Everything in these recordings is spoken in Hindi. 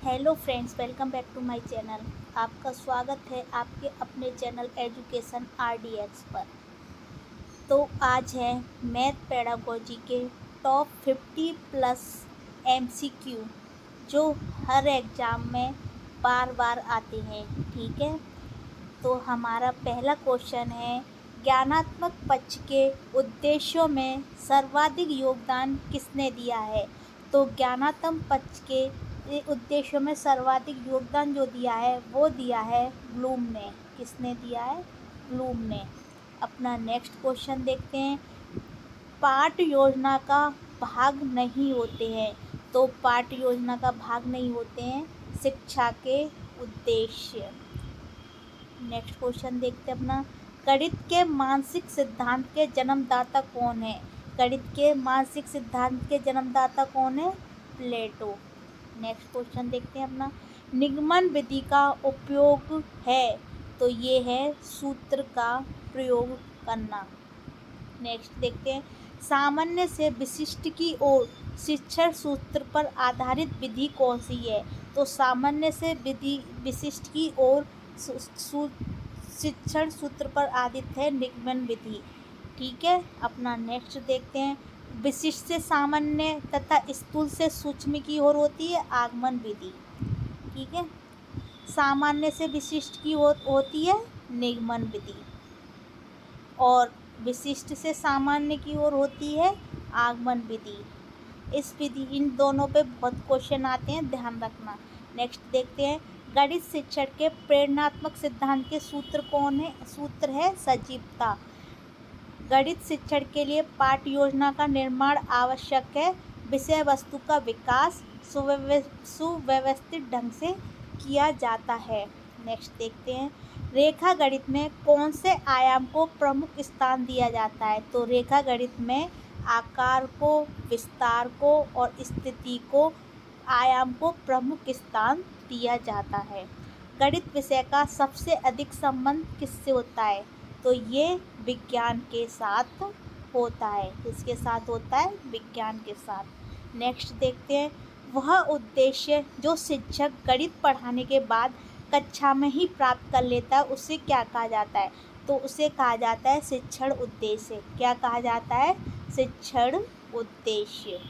Hello friends, welcome back to my channel. आपका स्वागत है आपके अपने चैनल एजुकेशन आरडीएक्स पर। तो आज है मैथ पेडागोजी के टॉप 50 प्लस एमसीक्यू जो हर एग्ज़ाम में बार बार आते हैं। ठीक है, तो हमारा पहला क्वेश्चन है, ज्ञानात्मक पक्ष के उद्देश्यों में सर्वाधिक योगदान किसने दिया है? तो ज्ञानात्मक पक्ष के उद्देश्यों में सर्वाधिक योगदान जो दिया है वो दिया है ब्लूम ने। किसने दिया है? ब्लूम ने। अपना नेक्स्ट क्वेश्चन देखते हैं, पाठ योजना का भाग नहीं होते हैं। तो पाठ योजना का भाग नहीं होते हैं शिक्षा के उद्देश्य। नेक्स्ट क्वेश्चन देखते हैं अपना, गणित के मानसिक सिद्धांत के जन्मदाता कौन है? गणित के मानसिक सिद्धांत के जन्मदाता कौन है? प्लेटो। नेक्स्ट क्वेश्चन देखते हैं अपना, निगमन विधि का उपयोग है। तो ये है सूत्र का प्रयोग करना। नेक्स्ट देखते हैं, सामान्य से विशिष्ट की ओर शिक्षण सूत्र पर आधारित विधि कौन सी है? तो सामान्य से विधि विशिष्ट की ओर शिक्षण सूत्र पर आधारित है निगमन विधि। ठीक है, अपना नेक्स्ट देखते हैं, विशिष्ट से सामान्य तथा स्थूल से सूक्ष्म की ओर होती है आगमन विधि। ठीक है, सामान्य से विशिष्ट की ओर होती है निगमन विधि और विशिष्ट से सामान्य की ओर होती है आगमन विधि। इस विधि, इन दोनों पे बहुत क्वेश्चन आते हैं, ध्यान रखना। नेक्स्ट देखते हैं, गणित शिक्षण के प्रेरणात्मक सिद्धांत के सूत्र कौन है? सूत्र है सजीवता। गणित शिक्षण के लिए पाठ योजना का निर्माण आवश्यक है। विषय वस्तु का विकास सुव्यवस्थित ढंग से किया जाता है। नेक्स्ट देखते हैं, रेखा गणित में कौन से आयाम को प्रमुख स्थान दिया जाता है? तो रेखा गणित में आकार को, विस्तार को और स्थिति को, आयाम को प्रमुख स्थान दिया जाता है। गणित विषय का सबसे अधिक संबंध किससे होता है? तो ये विज्ञान के साथ होता है। किसके साथ होता है? विज्ञान के साथ। नेक्स्ट देखते हैं, वह उद्देश्य जो शिक्षक गणित पढ़ाने के बाद कक्षा में ही प्राप्त कर लेता है उसे क्या कहा जाता है? तो उसे कहा जाता है शिक्षण उद्देश्य। क्या कहा जाता है? शिक्षण उद्देश्य।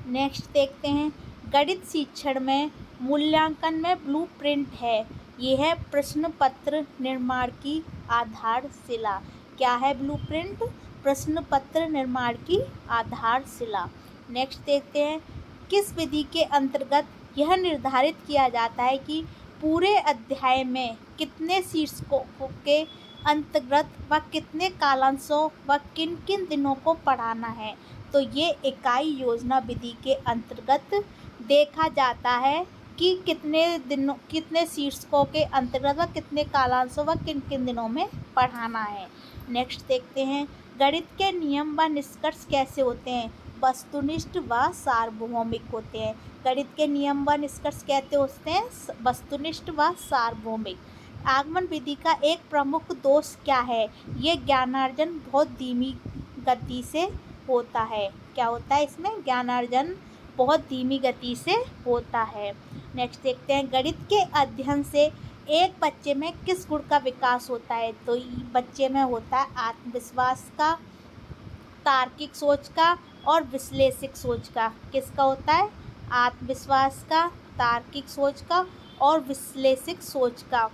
नेक्स्ट देखते हैं, गणित शिक्षण में मूल्यांकन में ब्लूप्रिंट है। यह है प्रश्न पत्र निर्माण की आधारशिला। क्या है ब्लूप्रिंट? प्रश्न पत्र निर्माण की आधारशिला। नेक्स्ट देखते हैं, किस विधि के अंतर्गत यह निर्धारित किया जाता है कि पूरे अध्याय में कितने शीर्षकों के अंतर्गत व कितने कालांशों व किन किन दिनों को पढ़ाना है? तो ये इकाई योजना विधि के अंतर्गत देखा जाता है कि कितने शीर्षकों के अंतर्गत व कितने कालांशों व किन किन दिनों में पढ़ाना है। नेक्स्ट देखते हैं, गणित के नियम व निष्कर्ष कैसे होते हैं? वस्तुनिष्ठ व सार्वभौमिक होते हैं। गणित के नियम व निष्कर्ष कहते होते हैं वस्तुनिष्ठ व सार्वभौमिक। आगमन विधि का एक प्रमुख दोष क्या है? ये ज्ञानार्जन बहुत धीमी गति से होता है। क्या होता है इसमें? ज्ञानार्जन बहुत धीमी गति से होता है। नेक्स्ट देखते हैं, गणित के अध्ययन से एक बच्चे में किस गुण का विकास होता है? तो बच्चे में होता है आत्मविश्वास का, तार्किक सोच का और विश्लेषिक सोच का। किसका होता है? आत्मविश्वास का, तार्किक सोच का और विश्लेषिक सोच का।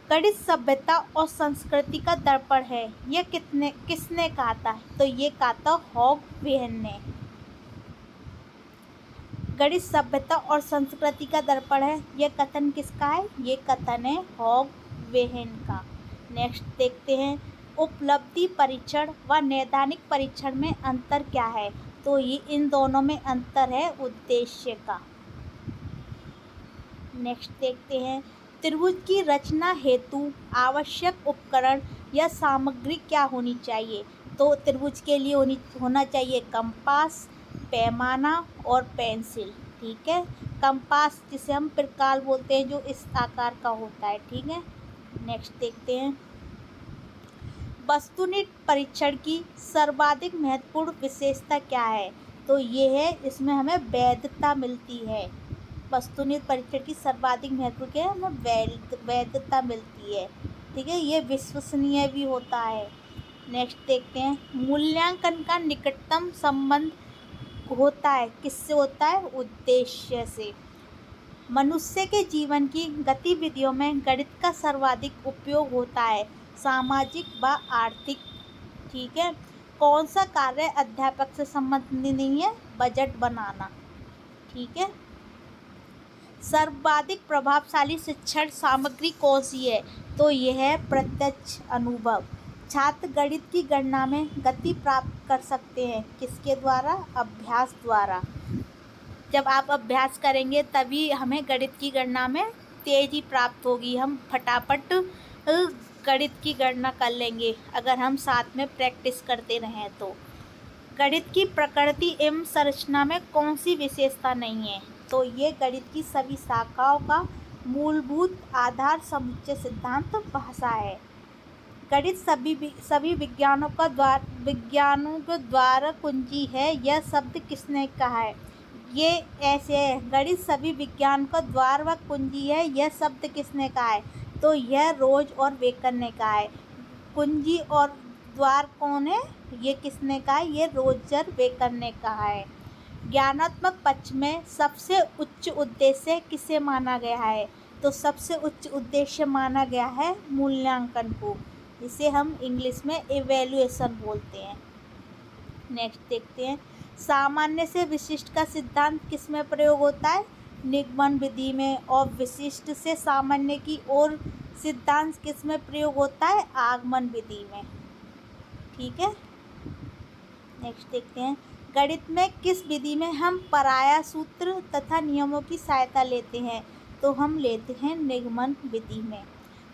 गणित सभ्यता और संस्कृति का दर्पण है, यह किसने कहा था? तो ये कहा था हॉगवेहन ने। गणित सभ्यता और संस्कृति का दर्पण है, यह कथन किसका है? ये कथन है हॉगवेहन का। नेक्स्ट देखते हैं, उपलब्धि परीक्षण व नैदानिक परीक्षण में अंतर क्या है? तो ये इन दोनों में अंतर है उद्देश्य का। नेक्स्ट देखते हैं, त्रिभुज की रचना हेतु आवश्यक उपकरण या सामग्री क्या होनी चाहिए? तो त्रिभुज के लिए होना चाहिए कंपास, पैमाना और पेंसिल। ठीक है, कंपास जिसे हम प्रकाल बोलते हैं, जो इस आकार का होता है। ठीक है, नेक्स्ट देखते हैं, वस्तुनिष्ठ परीक्षण की सर्वाधिक महत्वपूर्ण विशेषता क्या है? तो ये है, इसमें हमें वैधता मिलती है। वस्तुनिष्ठ परीक्षण की सर्वाधिक महत्व क्या है, हमें वैधता मिलती है। ठीक है, ये विश्वसनीय भी होता है। नेक्स्ट देखते हैं, मूल्यांकन का निकटतम संबंध होता है, किससे होता है, उद्देश्य से। मनुष्य के जीवन की गतिविधियों में गणित का सर्वाधिक उपयोग होता है, सामाजिक व आर्थिक। ठीक है, कौन सा कार्य अध्यापक से संबंधित नहीं है, बजट बनाना। ठीक है, सर्वाधिक प्रभावशाली शिक्षण सामग्री कौन सी है, तो यह है प्रत्यक्ष अनुभव। छात्र गणित की गणना में गति प्राप्त कर सकते हैं, किसके द्वारा, अभ्यास द्वारा। जब आप अभ्यास करेंगे तभी हमें गणित की गणना में तेजी प्राप्त होगी, हम फटाफट गणित की गणना कर लेंगे अगर हम साथ में प्रैक्टिस करते रहें तो। गणित की प्रकृति एवं संरचना में कौन सी विशेषता नहीं है, तो ये गणित की सभी शाखाओं का मूलभूत आधार समुच्चय सिद्धांत भाषा है। गणित सभी विज्ञानों के द्वार कुंजी है, यह शब्द किसने कहा है, ये ऐसे है, गणित सभी विज्ञान का द्वार व कुंजी है, यह शब्द किसने कहा है, तो यह रोज और बेकर ने कहा है। कुंजी और द्वार कौन है, ये किसने कहा है, ये रोजर बेकर ने कहा है। ज्ञानात्मक पक्ष में सबसे उच्च उद्देश्य किसे माना गया है, तो सबसे उच्च उद्देश्य माना गया है मूल्यांकन को, जिसे हम इंग्लिश में इवैल्यूएशन बोलते हैं। नेक्स्ट देखते हैं, सामान्य से विशिष्ट का सिद्धांत किस में प्रयोग होता है, निगमन विधि में। और विशिष्ट से सामान्य की ओर सिद्धांत किस में प्रयोग होता है, आगमन विधि में। ठीक है, नेक्स्ट देखते हैं, गणित में किस विधि में हम पराया सूत्र तथा नियमों की सहायता लेते हैं, तो हम लेते हैं निगमन विधि में।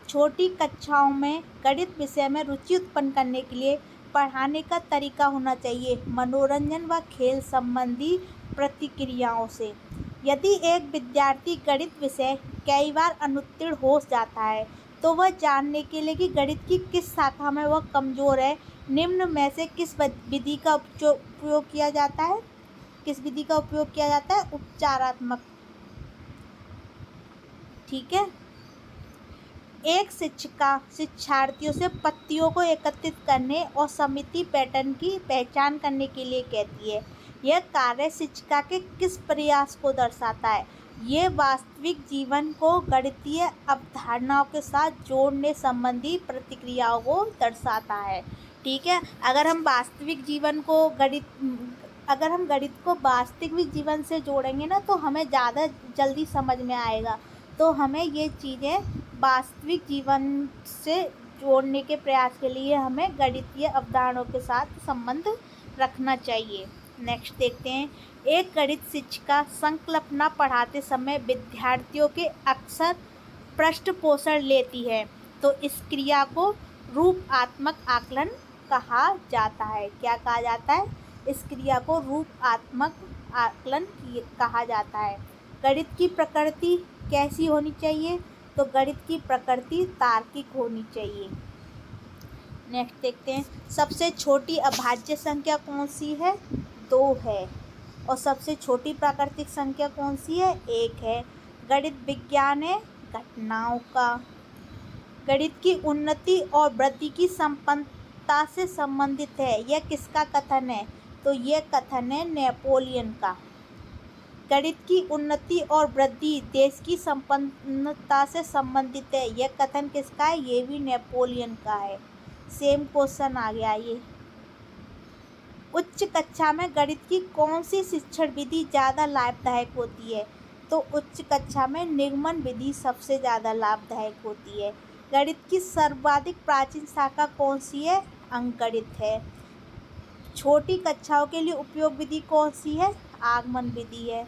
छोटी कक्षाओं में गणित विषय में रुचि उत्पन्न करने के लिए पढ़ाने का तरीका होना चाहिए मनोरंजन व खेल संबंधी प्रतिक्रियाओं से। यदि एक विद्यार्थी गणित विषय कई बार अनुत्तीर्ण हो जाता है तो वह जानने के लिए कि गणित की किस शाखा में वह कमज़ोर है, निम्न में से किस विधि का उपयोग किया जाता है, किस विधि का उपयोग किया जाता है, उपचारात्मक। ठीक है, एक शिक्षिका शिक्षार्थियों से पत्तियों को एकत्रित करने और समिति पैटर्न की पहचान करने के लिए कहती है। यह कार्य शिक्षिका के किस प्रयास को दर्शाता है, ये वास्तविक जीवन को गणितीय अवधारणाओं के साथ जोड़ने संबंधी प्रतिक्रियाओं को दर्शाता है। ठीक है, अगर हम गणित को वास्तविक जीवन से जोड़ेंगे ना तो हमें ज़्यादा जल्दी समझ में आएगा। तो हमें ये चीज़ें वास्तविक जीवन से जोड़ने के प्रयास के लिए हमें गणितीय अवधारणाओं के साथ संबंध रखना चाहिए। नेक्स्ट देखते हैं, एक गणित शिक्षिका संकल्पना पढ़ाते समय विद्यार्थियों के अक्सर पृष्ठपोषण लेती है, तो इस क्रिया को रूपात्मक आकलन कहा जाता है। क्या कहा जाता है, इस क्रिया को रूपात्मक आकलन कहा जाता है। गणित की प्रकृति कैसी होनी चाहिए, तो गणित की प्रकृति तार्किक होनी चाहिए। नेक्स्ट देखते हैं, सबसे छोटी अभाज्य संख्या कौन सी है, 2 है। और सबसे छोटी प्राकृतिक संख्या कौन सी है, 1 है। गणित विज्ञान है घटनाओं का। गणित की उन्नति और वृद्धि की संपन्नता से संबंधित है, यह किसका कथन है, तो यह कथन है नेपोलियन का। गणित की उन्नति और वृद्धि देश की संपन्नता से संबंधित है, यह कथन किसका है, ये भी नेपोलियन का है। सेम क्वेश्चन आ गया ये। उच्च कक्षा में गणित की कौन सी शिक्षण विधि ज़्यादा लाभदायक होती है, तो उच्च कक्षा में निगमन विधि सबसे ज़्यादा लाभदायक होती है। गणित की सर्वाधिक प्राचीन शाखा कौन सी है, अंकगणित है। छोटी कक्षाओं के लिए उपयोग विधि कौन सी है, आगमन विधि है।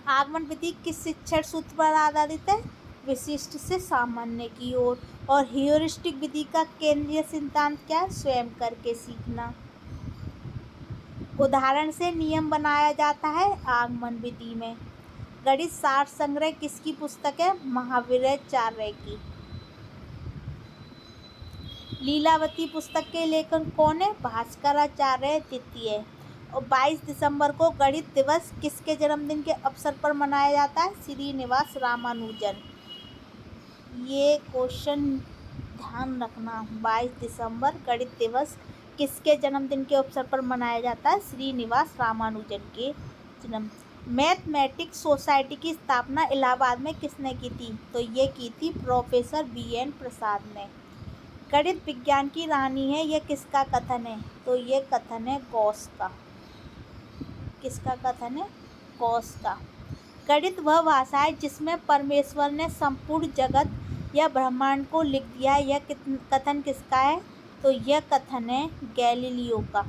आगमन विधि किस शिक्षण सूत्र पर आधारित है, विशिष्ट से सामान्य की ओर। और ह्यूरिस्टिक विधि का केंद्रीय सिद्धांत क्या है, स्वयं करके सीखना। उदाहरण से नियम बनाया जाता है आगमन विधि में। गणित सार संग्रह किसकी पुस्तक है, महावीराचार्य की। लीलावती पुस्तक के लेखक कौन है, भास्कराचार्य द्वितीय। और 22 दिसंबर को गणित दिवस किसके जन्मदिन के अवसर पर मनाया जाता है? श्रीनिवास रामानुजन। ये क्वेश्चन ध्यान रखना, 22 दिसंबर गणित दिवस किसके जन्मदिन के अवसर पर मनाया जाता है? श्रीनिवास रामानुजन के जन्म। मैथमेटिक्स सोसाइटी की स्थापना इलाहाबाद में किसने की थी? तो ये की थी प्रोफेसर BN प्रसाद ने। गणित विज्ञान की रानी है, यह किसका कथन है? तो ये कथन है गॉस का। किसका कथन है? गॉस का। गणित वह भाषा है जिसमें परमेश्वर ने संपूर्ण जगत या ब्रह्मांड को लिख दिया है, यह कथन किसका है? तो यह कथन है गैलीलियो का।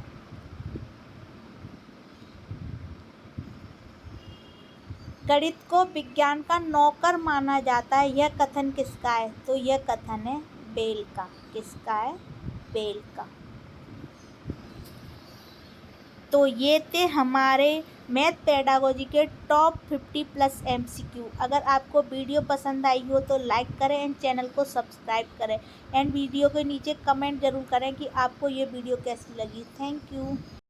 गणित को विज्ञान का नौकर माना जाता है, यह कथन किसका है? तो यह कथन है बेल का। किसका है? बेल का। तो ये थे हमारे मैथ पेडागोजी के टॉप 50+ MCQ। अगर आपको वीडियो पसंद आई हो तो लाइक करें एंड चैनल को सब्सक्राइब करें एंड वीडियो के नीचे कमेंट ज़रूर करें कि आपको ये वीडियो कैसी लगी। Thank you.